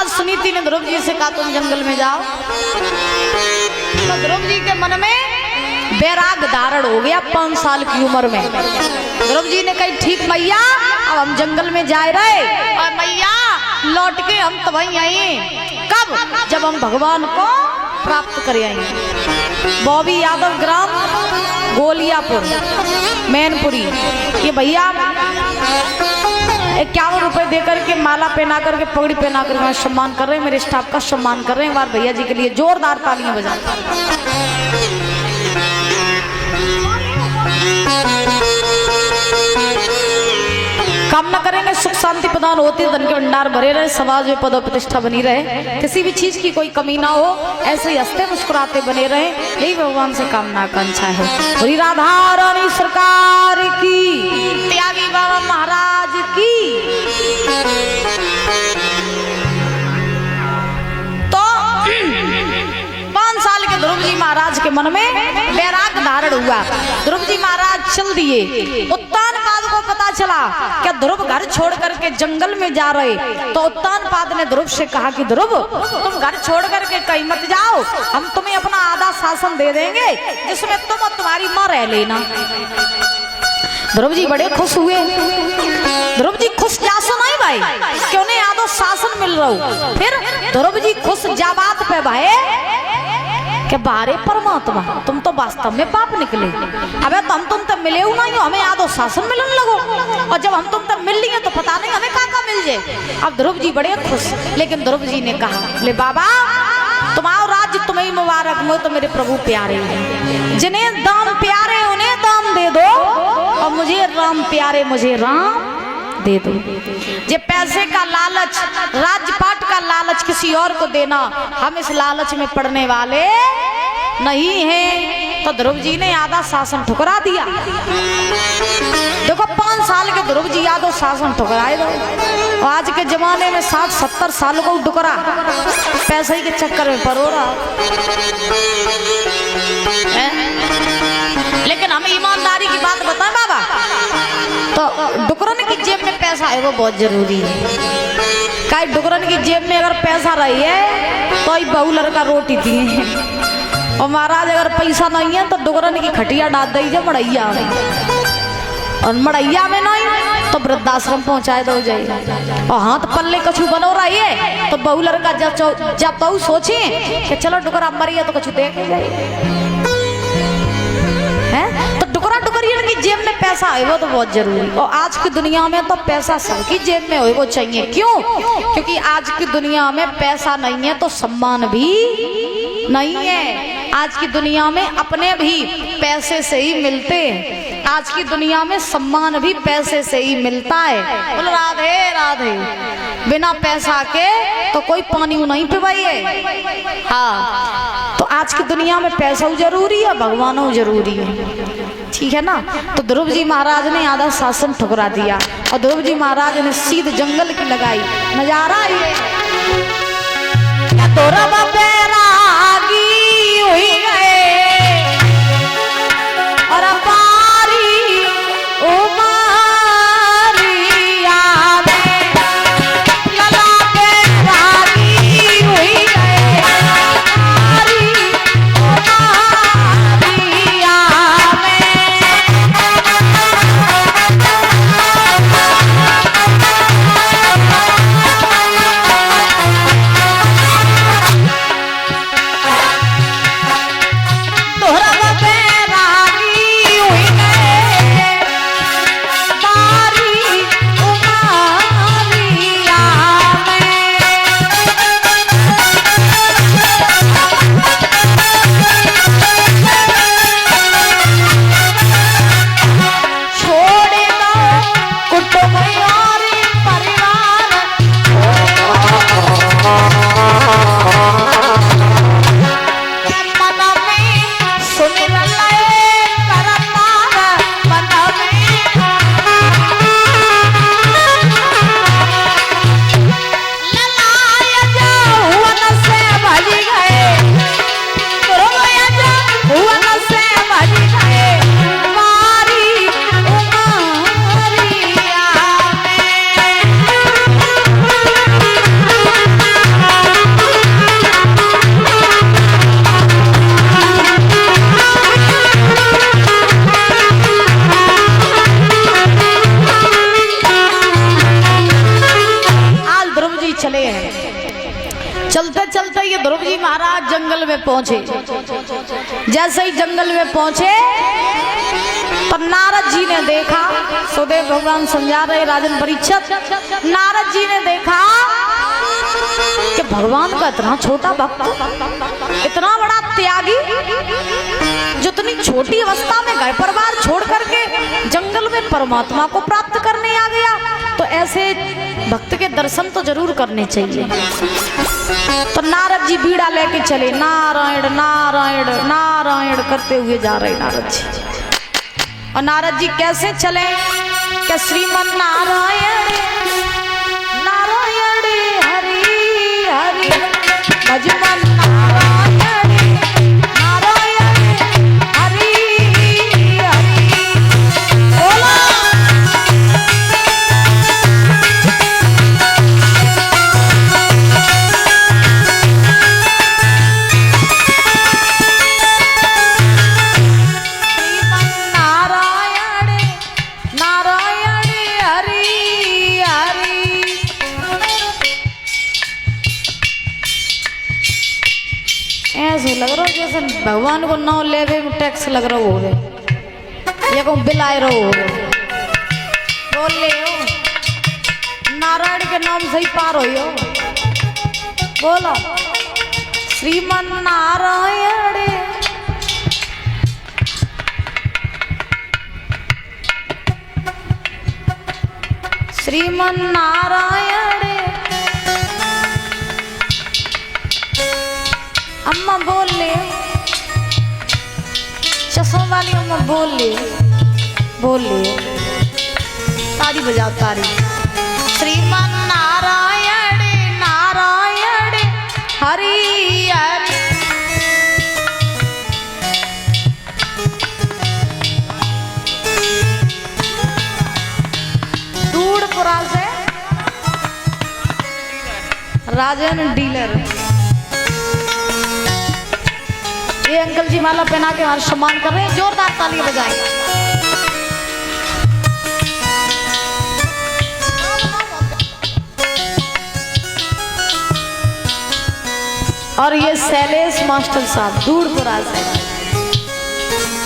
बात सुनी थी ने ध्रुव जी से कहा तुम जंगल में जाओ। तो ध्रुव जी के मन में बैराग धारण हो गया 5 साल की उम्र में। ध्रुव जी ने कही ठीक मैया अब हम जंगल में जा रहे और मैया लौट के हम तो वहीं आए कब जब हम भगवान को प्राप्त कर आएंगे। बॉबी यादव ग्राम गोलियापुर मैनपुरी ये भैया 51 रुपए देकर के माला पहना करके पगड़ी पहना करके सम्मान कर रहे हैं, मेरे स्टाफ का सम्मान कर रहे हैं। बार भैया जी के लिए जोरदार तालियां बजा। कामना करेंगे सुख शांति प्रदान होती धन के भंडार भरे रहे, समाज में पद प्रतिष्ठा बनी रहे, किसी भी चीज की कोई कमी ना हो, ऐसे ही हंसते मुस्कुराते बने रहे, यही भगवान से कामना आकांक्षा है। श्री राधा रानी सरकार की, त्यागी बाबा महाराज की। तो 5 साल के ध्रुव जी महाराज के मन में वैराग धारण हुआ। ध्रुव जी महाराज चल दिए। उत्तानपाद को पता चला कि ध्रुव घर छोड़ करके जंगल में जा रहे, तो उत्तानपाद ने ध्रुव से कहा कि ध्रुव तुम घर छोड़ करके कहीं मत जाओ, हम तुम्हें अपना आधा शासन दे देंगे जिसमें तुम और तुम्हारी माँ रह लेना। ध्रुव जी बड़े खुश हुए। ध्रुव जी खुश जासो नहीं भाई क्यों नहीं आधो शासन मिल रहा हूं। फिर ध्रुव जी खुश जा बात पे भाई कि बारे परमात्मा तुम तो वास्तव में पाप निकले। अबे तुम तब मिले हो नहीं हो, हमें आधो शासन मिलने लगो, और जब हम तुम तब मिल लिए तो पता नहीं हमें कहाँ मिल जाए। अब ध्रुव जी बड़े खुश। लेकिन ध्रुव जी ने कहा ले बाबा तुम्हारा राज्य तुम्हें मुबारक, मैं तो मेरे प्रभु प्यारे हैं, जिन्हें दाम प्यारे उन्हें दाम दे दो, और मुझे राम प्यारे मुझे राम दे दो। ये पैसे का लालच, राजपाट का लालच किसी और को देना, हम इस लालच में पड़ने वाले नहीं हैं। तो ध्रुव जी ने आधा शासन ठुकरा दिया। देखो 5 साल के ध्रुव जी आधो शासन ठुकराए दो, और आज के जमाने में 60-70 साल को ठुकरा पैसे के चक्कर में परो रहा। लेकिन हम ईमानदारी की बात बताएं बाबा, तो डुकरन की जेब में पैसा है वो बहुत जरूरी है। कई डुकरन की जेब में अगर पैसा रही है तो ही बहू लड़का रोटी दी, और महाराज अगर पैसा नहीं है तो डुकरन की खटिया डाल दी जाए मड़ैया में, और मड़ैया में नहीं तो वृद्धाश्रम पहुंचाए दो जाए। और हाथ पल्ले कछु बनो रही है तो बहू लड़का जब बहू सोचे कि चलो डुकरा मरी है तो कछु दे के जाए। तो डुकरा डुकरियन की जेब में पैसा है वो तो बहुत जरूरी। और आज की दुनिया में तो पैसा सबकी जेब में हो वो चाहिए। क्यों? क्योंकि आज की दुनिया में पैसा नहीं है तो सम्मान भी नहीं है। आज की दुनिया में अपने भी पैसे से ही मिलते हैं, आज की दुनिया में सम्मान भी पैसे से ही मिलता है। बोलो राधे राधे। बिना पैसा के तो कोई पानी नहीं पिवाइए। हाँ, तो आज की दुनिया में पैसा जरूरी है, भगवान जरूरी है, ठीक है ना। तो ध्रुव जी महाराज ने आधा शासन ठुकरा दिया, और ध्रुव जी महाराज ने सीध जंगल की लगाई। नजारा ये तोरा बैरागी हुई गए और अपारी उमारिया में लला बैरागी हुई गए अपारी उमारिया में। चले हैं। चलते चलते ये ध्रुव जी महाराज जंगल में पहुंचे। जैसे ही जंगल में पहुंचे तो नारद जी ने देखा, सुदेव भगवान समझा रहे राजन परीक्षित, नारद जी ने देखा कि भगवान का इतना छोटा भक्त, इतना बड़ा त्यागी, जितनी छोटी अवस्था में घर परिवार छोड़ करके जंगल में परमात्मा को प्राप्त करने आ गया, तो ऐसे भक्त के दर्शन तो जरूर करने चाहिए। तो नारद जी बीड़ा लेके चले, नारायण नारायण नारायण करते हुए जा रहे नारद जी। और नारद जी कैसे चले कि श्रीमन नारायण नारायण हरि हरि भजमन नारायण नारायण हरि हरि बोला। ऐसे लग रहा जैसे भगवान को नाम लेवे में टैक्स लग रहा हो, ये को बिल आए रहो बोल ले हो नारायण के नाम से ही पार हो। बोलो श्रीमन नारायण श्रीमन नारायण। अम्मा बोल ले, चश्मा वाली अम्मा बोल ले, बोल ले, ताली बजाओ ताली। श्रीमन नारायण नारायण हरि हरि। दूरपुरा से राजन डीलर, ये अंकल जी माला पहना के हमारा सम्मान कर रहे हैं, जोरदार ताली बजाएं। और ये शैलेश मास्टर साहब दूरपुरा से,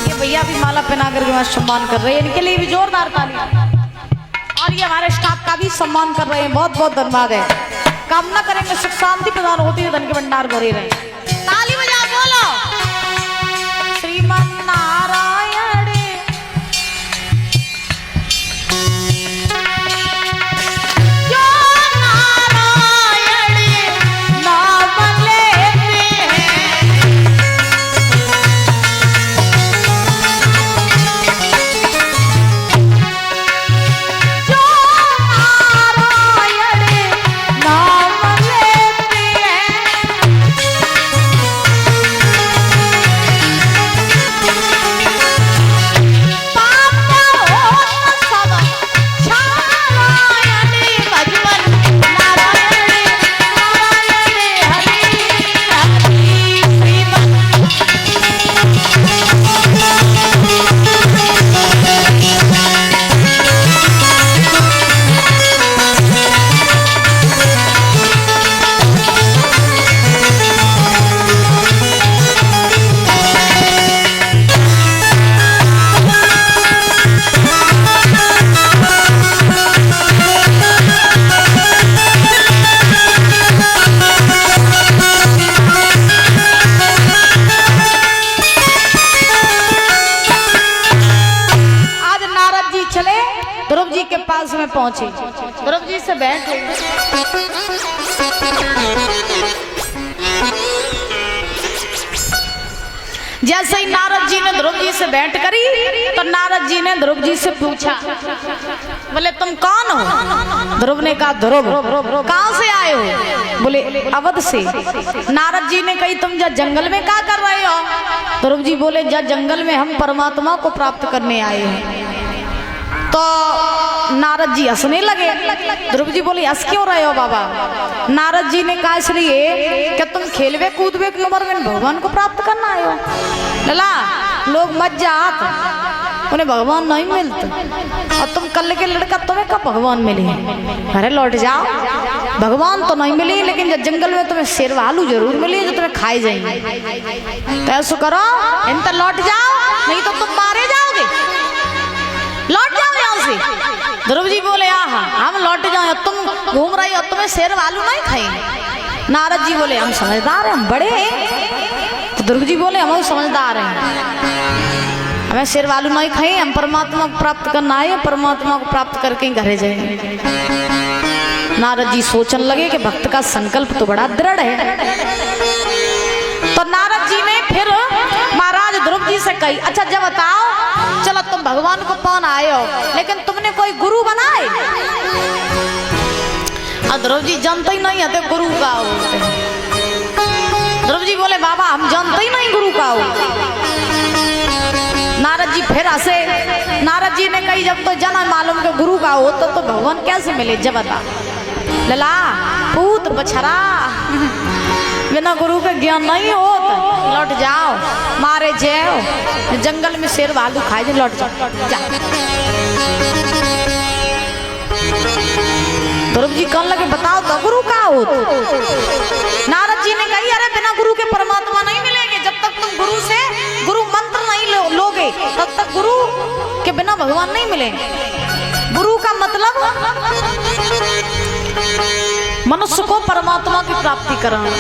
ये भैया भी माला पहना करके हमारा सम्मान कर रहे हैं, इनके लिए भी जोरदार ताली। और ये हमारे स्टाफ का भी सम्मान कर रहे हैं, बहुत बहुत धन्यवाद है। कामना करेंगे सुख शांति प्रदान होती है, धन के भंडार भरे रहे। ताली बजा बोलो श्रीमन नारायण जो नारायण नाम लेते हैं, जो नारायण नाम लेते हैं, ध्रुव जी के पास में पहुंचे, ध्रुव जी से बैठ हुई। जैसे ही नारद जी ने ध्रुव जी से भेंट करी तो नारद जी ने ध्रुव जी से पूछा, बोले तुम कौन हो? ध्रुव ने कहा ध्रुव। कहाँ से आए हो? बोले अवध से। नारद जी ने कही तुम जा जंगल में क्या कर रहे हो? ध्रुव जी बोले जा जंगल में हम परमात्मा को प्राप्त करने आए हैं। तो नारद जी हंसने लगे। ध्रुव जी बोले हंस क्यों रहे हो बाबा? नारद जी ने कहा इसलिए कि तुम खेलवे कूदवे के उम्र में भगवान को प्राप्त करना आए हो। लला लोग मत जात, उन्हें भगवान नहीं मिलते और तुम कल के लड़का तुम्हें कब भगवान मिले? अरे लौट जाओ। भगवान तो नहीं मिले, लेकिन जब जंगल में तुम्हें शेर भालू जरूर मिले जो तुम्हें खाए जाएंगे। तो ऐसा करो, इन तो लौट जाओ, नहीं तो तुम मारे जाओगे। लौट जाओ यहाँ से। ध्रुव जी बोले आहा हम लौट जाओ, तुम घूम रही हो, तुम्हें शेर भालू नहीं खाएंगे। नारद जी बोले हम समझदार हैं, हम बड़े हैं। तो ध्रुव जी बोले हम समझदार हैं, हमें शेर भालू नहीं खाए, हम परमात्मा को प्राप्त करना है, परमात्मा को प्राप्त करके घरे जाएंगे। नारद जी सोचने लगे कि भक्त का संकल्प तो बड़ा दृढ़ है। तो नारद जी ने फिर महाराज ध्रुव जी से कही, अच्छा जब बताओ, चलो तुम भगवान को पान आए हो, लेकिन तुमने कोई गुरु बनाए? ध्रुव जी जानते ही नहीं है गुरु का होते। ध्रुव जी बोले बाबा हम जानते ही नहीं गुरु का हो। नारद जी फिर हंसे। नारद जी ने कही जब तो जना मालूम के गुरु का हो तो भगवान कैसे मिले? जब बता लला पूत बछरा, बिना गुरु के ज्ञान नहीं हो तो लौट जाओ, मारे जाओ, जंगल में शेर भालू खाए जो लौट जाओ जा। ध्रुव जी कहने लगे बताओ तो गुरु का हो? नारद जी ने कही अरे बिना गुरु के परमात्मा नहीं मिलेंगे। जब तक तुम गुरु से गुरु मंत्र नहीं लोगे तब तक गुरु के बिना भगवान नहीं मिलेंगे। गुरु का मतलब मनुष्य को परमात्मा की प्राप्ति कराना।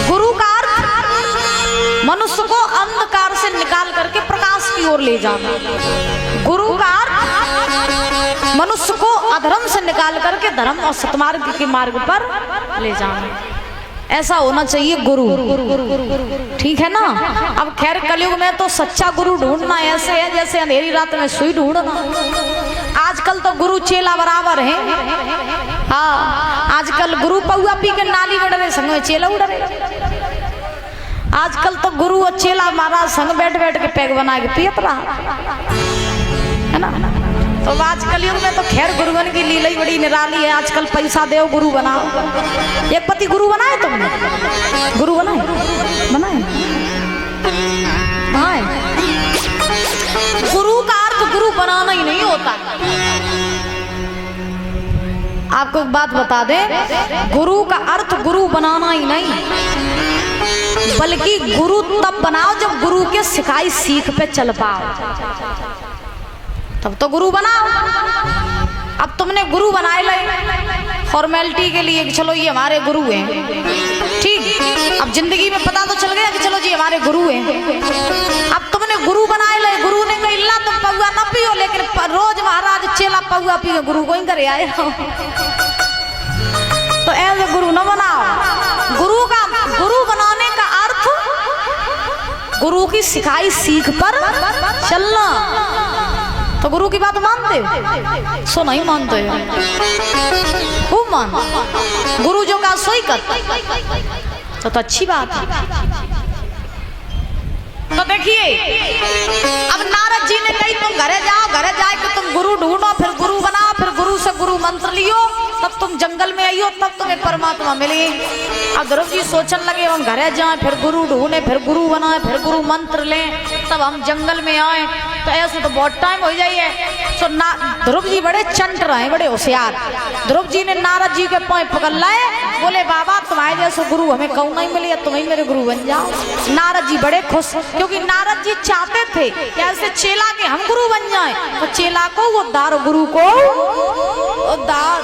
गुरु का अर्थ मनुष्य को अंधकार से निकाल करके प्रकाश की ओर ले जाना। गुरु का अर्थ मनुष्य को अधर्म से निकाल करके धर्म और सत्मार्ग के मार्ग पर ले जाना। ऐसा होना चाहिए गुरु, ठीक है ना। अब खैर कलयुग में तो सच्चा गुरु ढूंढना ऐसे है जैसे अंधेरी रात में सुई ढूंढना। आजकल तो गुरु चेला बराबर है। हाँ आजकल गुरु पौआ पी के नाली में डरे, संग में चेला उड़े। आजकल तो गुरु और चेला महाराज संग बैठ बैठ के पैग बना के पियत रहा है ना। तो आज कलयुग में तो खैर गुरुवन की लीला ही बड़ी निराली है। आजकल पैसा दो गुरु बनाओ। एक पति गुरु बनाए तुमने? गुरु बनाए बनाए बनाए। गुरु का अर्थ गुरु बनाना ही नहीं होता। आपको एक बात बता दे, गुरु का अर्थ गुरु बनाना ही नहीं, बल्कि गुरु तब बनाओ जब गुरु के सिखाई सीख पे चल पाओ, तब तो गुरु बनाओ। अब तुमने गुरु बनाए ले फॉर्मेलिटी के लिए कि चलो ये हमारे गुरु हैं, ठीक। अब जिंदगी में पता तो चल गया कि चलो जी हमारे गुरु हैं। अब तुमने गुरु बनाए ले, गुरु ने कहा इल्ला तुम पौआ न पियो, लेकिन रोज महाराज चेला पौआ पियो, गुरु को ही करे आए हो। तो ऐसे गुरु न बनाओ। गुरु बनाने का अर्थ गुरु की सिखाई सीख पर चलना। तो गुरु की बात मानते हो? सो नहीं मानते हो, खूब मान। गुरु जो का सोई कर तो अच्छी बात है। तो देखिए अब नारद जी ने कही तुम घरे जाओ, घरे जाए कि तुम गुरु ढूंढो, फिर गुरु बनाओ, फिर गुरु से गुरु मंत्र लियो, तब तुम जंगल में आइयो, तब तुम्हें परमात्मा मिले। अब ध्रुव जी सोचने लगे हम घरे जाए, फिर गुरु ढूंढे, फिर गुरु बनाए, फिर गुरु मंत्र लें, तब हम जंगल में आए, तो ऐसे तो बहुत टाइम हो जाइए। तो ध्रुव जी बड़े चंट रहे, बड़े होशियार। ध्रुव जी ने नारद जी के पांव पकड़ लाए, बोले बाबा तुम्हारे जैसे गुरु हमें कौन नहीं मिले, तुम ही मेरे गुरु बन जाओ। नारद जी बड़े खुश, क्योंकि नारद जी चाहते थे कि ऐसे चेला के हम गुरु बन जाएं, तो चेला को उद्धार, गुरु को उद्धार।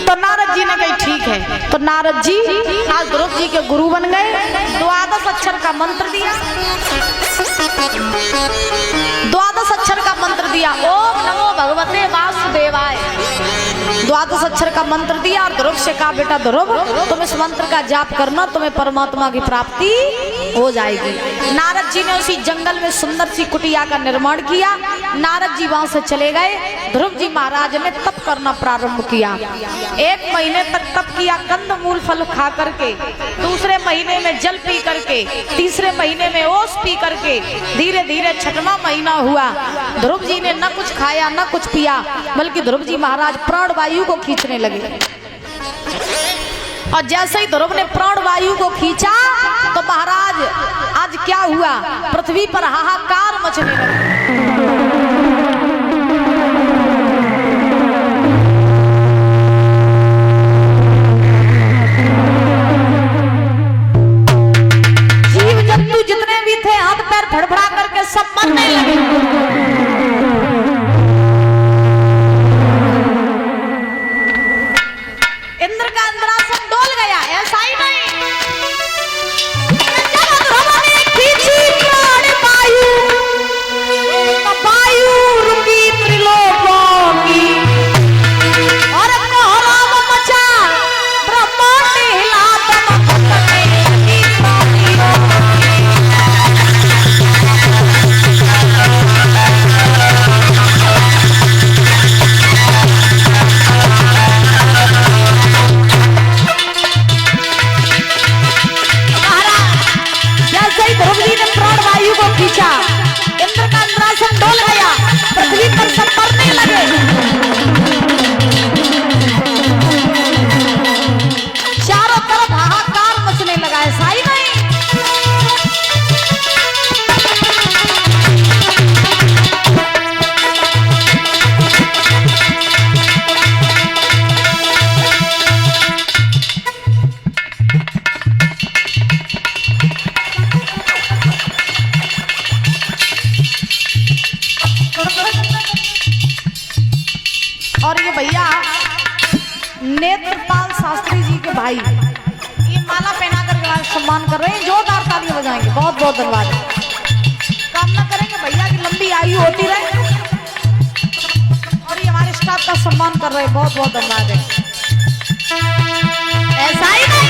तो नारद जी ने कही ठीक है। तो नारद जी आज ध्रुव जी के गुरु बन गए। 12 अक्षर का मंत्र दिया, 12 अक्षर का मंत्र दिया, ओम नमो भगवते वासुदेवाय। 12 अक्षर का मंत्र दिया और ध्रुव से कहा बेटा ध्रुव तुम इस मंत्र का जाप करना, तुम्हें परमात्मा की प्राप्ति हो जाएगी। नारद जी ने उसी जंगल में सुंदर सी कुटिया का निर्माण किया। नारद जी वहां से चले गए। ध्रुव जी महाराज ने तप करना प्रारंभ किया। 1 महीने तक तप किया, कंद मूल फल खा करके, दूसरे महीने में जल पी करके, तीसरे महीने में ओस पी करके, धीरे धीरे 6वां महीना हुआ। ध्रुव जी ने न कुछ खाया न कुछ पिया, बल्कि ध्रुव जी महाराज प्राण वायु को खींचने लगे। और जैसे ही ध्रुव ने प्राण वायु को खींचा तो महाराज आज क्या हुआ, पृथ्वी पर हाहाकार मचने लगा। इंद्र का इंद्रासन डोल गया। ऐसा ही नहीं, जब ध्रुव ने खींची प्राण वायु, तो वायु रुकी त्रिलोकों की, और कोहराम मचा ब्रह्मांड हिला, इंद्र का इंद्रासन डोल गया, पृथ्वी पर सब मरने लगे। चारों तरफ हाहाकार मचने लगा। ऐसा ही नहीं, और ये भैया नेत्रपाल शास्त्री जी के भाई ये माला पहना कर सम्मान कर रहे हैं। जोरदार तालियां बजाएंगे। बहुत बहुत धन्यवाद। कामना करेंगे भैया की लंबी आयु होती रहे, और ये हमारे स्टाफ का सम्मान कर रहे हैं। बहुत बहुत धन्यवाद है। ऐसा ही नहीं,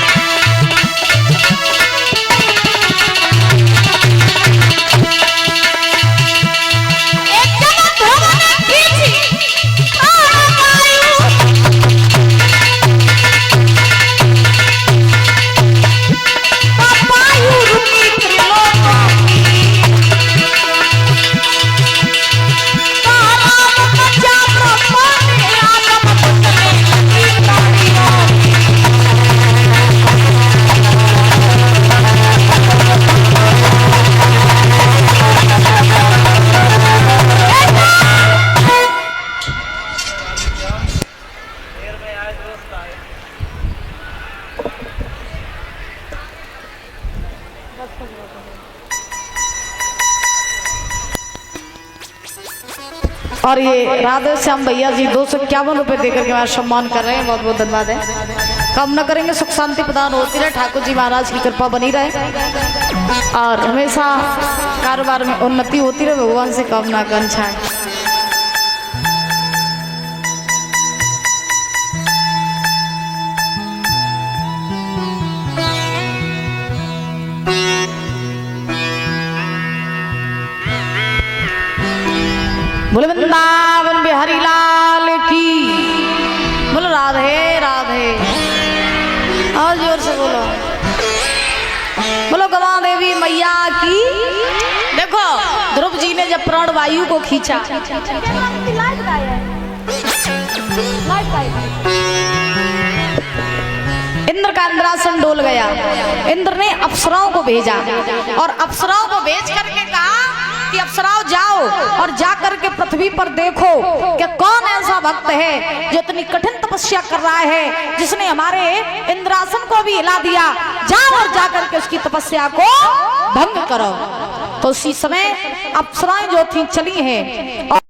और ये राधे श्याम भैया जी 251 रुपए देकर के हमारा सम्मान कर रहे हैं। बहुत बहुत धन्यवाद है। कामना करेंगे सुख शांति प्रदान होती रहे, ठाकुर जी महाराज की कृपा बनी रहे, और हमेशा कारोबार में उन्नति होती रहे। भगवान से कामना आकांक्षा है। बोले वृंदावन बिहारी लाल की, बोलो राधे राधे, और जोर से बोलो, बोलो गवा देवी मैया की। देखो ध्रुव जी ने जब प्राण वायु को खींचा, इंद्र का इंद्रासन डोल गया। इंद्र ने अप्सराओं को भेजा, और अप्सराओं को भेज करके कहा कि अप्सराओं जाओ और जाकर के पृथ्वी पर देखो कि कौन ऐसा भक्त है जो इतनी कठिन तपस्या कर रहा है, जिसने हमारे इंद्रासन को भी हिला दिया। जाओ और जाकर के उसकी तपस्या को भंग करो। तो उसी समय अप्सराएं जो थी चली हैं।